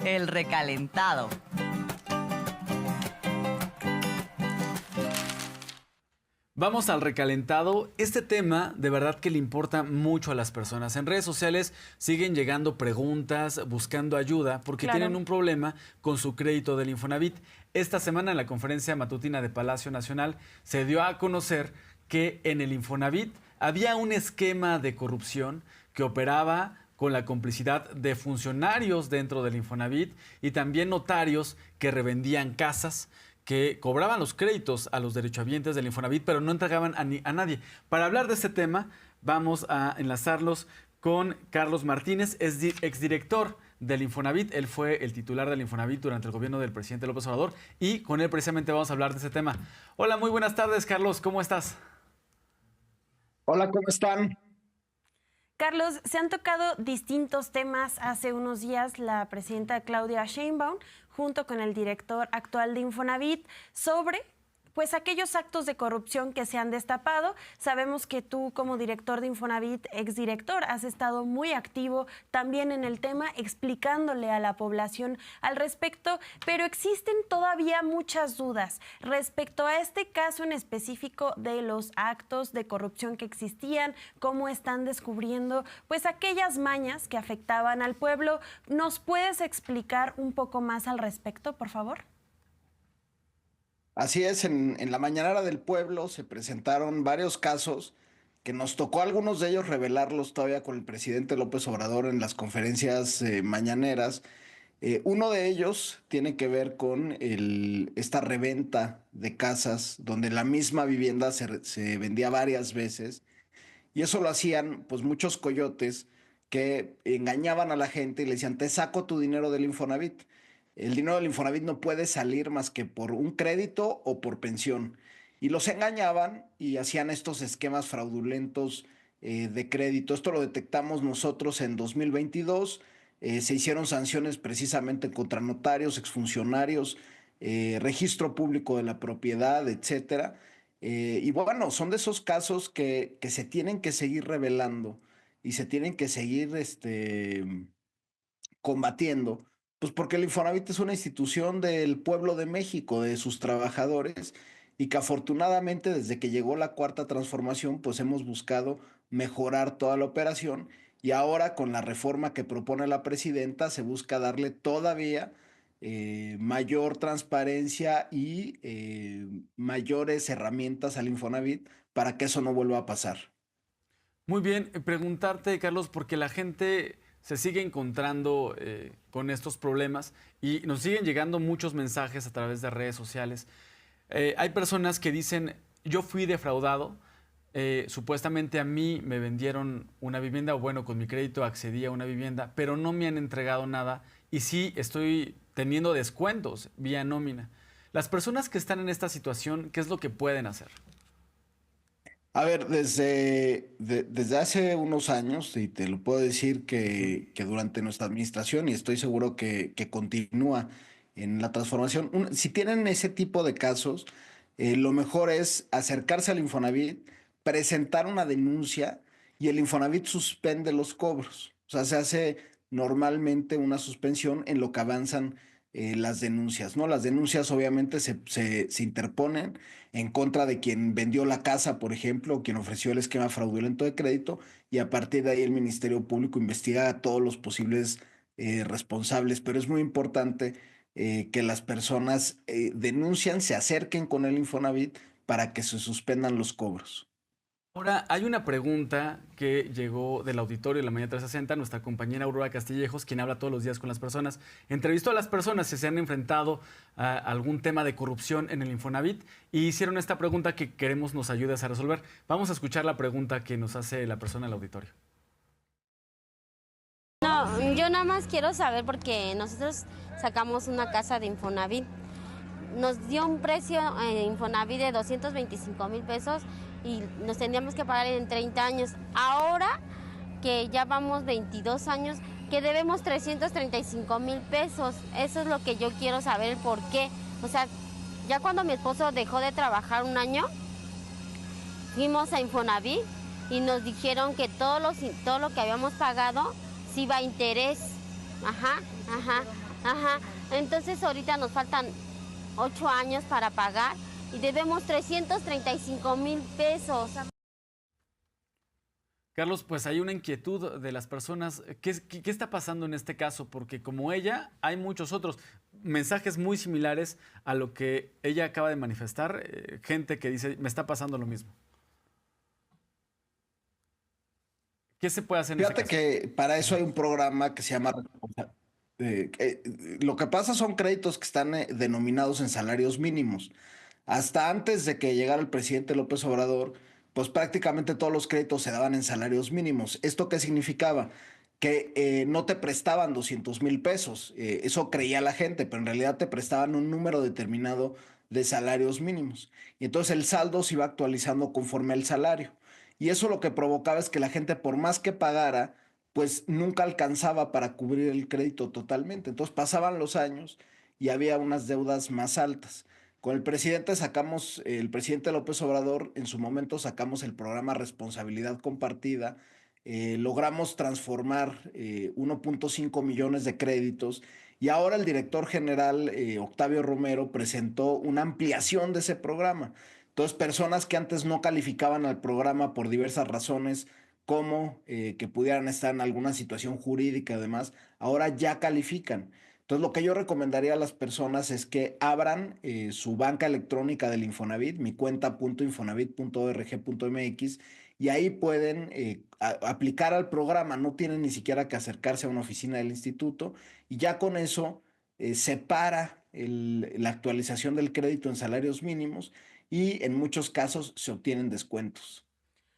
El recalentado. Vamos al recalentado. Este tema de verdad que le importa mucho a las personas. En redes sociales siguen llegando preguntas, buscando ayuda, porque tienen un problema con su crédito del Infonavit. Esta semana en la conferencia matutina de Palacio Nacional se dio a conocer que en el Infonavit había un esquema de corrupción que operaba con la complicidad de funcionarios dentro del Infonavit y también notarios que revendían casas, que cobraban los créditos a los derechohabientes del Infonavit, pero no entregaban a nadie. Para hablar de este tema, vamos a enlazarlos con Carlos Martínez, es exdirector del Infonavit. Él fue el titular del Infonavit durante el gobierno del presidente López Obrador y con él precisamente vamos a hablar de este tema. Hola, muy buenas tardes, Carlos, ¿cómo estás? Hola, ¿cómo están? Carlos, se han tocado distintos temas. Hace unos días la presidenta Claudia Sheinbaum, junto con el director actual de Infonavit, sobre pues aquellos actos de corrupción que se han destapado. Sabemos que tú, como director de Infonavit, exdirector, has estado muy activo también en el tema, explicándole a la población al respecto, pero existen todavía muchas dudas respecto a este caso en específico de los actos de corrupción que existían, cómo están descubriendo pues aquellas mañas que afectaban al pueblo. ¿Nos puedes explicar un poco más al respecto, por favor? Así es, en la Mañanera del Pueblo se presentaron varios casos que nos tocó algunos de ellos revelarlos todavía con el presidente López Obrador en las conferencias mañaneras. Uno de ellos tiene que ver con esta reventa de casas donde la misma vivienda se vendía varias veces y eso lo hacían pues muchos coyotes que engañaban a la gente y le decían, te saco tu dinero del Infonavit. El dinero del Infonavit no puede salir más que por un crédito o por pensión. Y los engañaban y hacían estos esquemas fraudulentos de crédito. Esto lo detectamos nosotros en 2022. Se hicieron sanciones precisamente contra notarios, exfuncionarios, registro público de la propiedad, etcétera. Y bueno, son de esos casos que se tienen que seguir revelando y se tienen que seguir combatiendo, pues porque el Infonavit es una institución del pueblo de México, de sus trabajadores, y que afortunadamente desde que llegó la cuarta transformación, pues hemos buscado mejorar toda la operación y ahora con la reforma que propone la presidenta se busca darle todavía mayor transparencia y mayores herramientas al Infonavit para que eso no vuelva a pasar. Muy bien, preguntarte, Carlos, porque la gente se sigue encontrando con estos problemas y nos siguen llegando muchos mensajes a través de redes sociales. Hay personas que dicen, yo fui defraudado, supuestamente a mí me vendieron una vivienda, o bueno, con mi crédito accedí a una vivienda, pero no me han entregado nada y sí estoy teniendo descuentos vía nómina. Las personas que están en esta situación, ¿qué es lo que pueden hacer? A ver, desde hace unos años, y te lo puedo decir que durante nuestra administración, y estoy seguro que continúa en la transformación, si tienen ese tipo de casos, lo mejor es acercarse al Infonavit, presentar una denuncia y el Infonavit suspende los cobros. O sea, se hace normalmente una suspensión en lo que avanzan las denuncias, ¿no? Las denuncias obviamente se interponen en contra de quien vendió la casa, por ejemplo, o quien ofreció el esquema fraudulento de crédito, y a partir de ahí el Ministerio Público investiga a todos los posibles responsables. Pero es muy importante que las personas denuncian, se acerquen con el Infonavit para que se suspendan los cobros. Ahora, hay una pregunta que llegó del auditorio de la Mañana 360, nuestra compañera Aurora Castillejos, quien habla todos los días con las personas, entrevistó a las personas que se han enfrentado a algún tema de corrupción en el Infonavit y hicieron esta pregunta que queremos nos ayudes a resolver. Vamos a escuchar la pregunta que nos hace la persona del auditorio. No, yo nada más quiero saber porque nosotros sacamos una casa de Infonavit. Nos dio un precio en Infonavit de 225,000 pesos y nos teníamos que pagar en 30 años. Ahora que ya vamos 22 años, que debemos 335,000 pesos. Eso es lo que yo quiero saber, el por qué. O sea, ya cuando mi esposo dejó de trabajar un año, fuimos a Infonavit y nos dijeron que todo lo que habíamos pagado sí iba a interés. Ajá, entonces ahorita nos faltan 8 años para pagar y debemos 335,000 pesos. Carlos, pues hay una inquietud de las personas. ¿Qué está pasando en este caso? Porque como ella, hay muchos otros mensajes muy similares a lo que ella acaba de manifestar. Gente que dice, me está pasando lo mismo. ¿Qué se puede hacer en ese Fíjate caso? que para eso hay un programa que se llama... lo que pasa son créditos que están denominados en salarios mínimos. Hasta antes de que llegara el presidente López Obrador, pues prácticamente todos los créditos se daban en salarios mínimos. ¿Esto qué significaba? Que no te prestaban 200,000 pesos. Eso creía la gente, pero en realidad te prestaban un número determinado de salarios mínimos. Y entonces el saldo se iba actualizando conforme al salario. Y eso lo que provocaba es que la gente, por más que pagara, pues nunca alcanzaba para cubrir el crédito totalmente. Entonces pasaban los años y había unas deudas más altas. Con el presidente sacamos, el presidente López Obrador, en su momento sacamos el programa Responsabilidad Compartida, logramos transformar 1.5 millones de créditos y ahora el director general Octavio Romero presentó una ampliación de ese programa. Entonces, personas que antes no calificaban al programa por diversas razones, como que pudieran estar en alguna situación jurídica y demás, ahora ya califican. Entonces, lo que yo recomendaría a las personas es que abran su banca electrónica del Infonavit, mi cuenta.infonavit.org.mx, y ahí pueden aplicar al programa. No tienen ni siquiera que acercarse a una oficina del instituto, y ya con eso separa la actualización del crédito en salarios mínimos y en muchos casos se obtienen descuentos.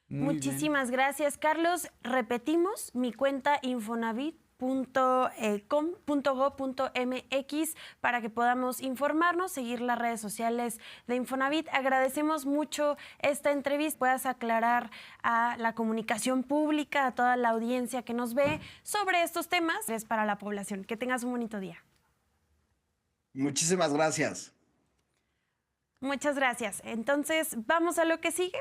Muy bien. Muchísimas gracias, Carlos. Repetimos, mi cuenta infonavit.com.go.mx para que podamos informarnos, seguir las redes sociales de Infonavit. Agradecemos mucho esta entrevista. Puedas aclarar a la comunicación pública, a toda la audiencia que nos ve sobre estos temas. Es para la población. Que tengas un bonito día. Muchísimas gracias. Muchas gracias. Entonces, vamos a lo que sigue.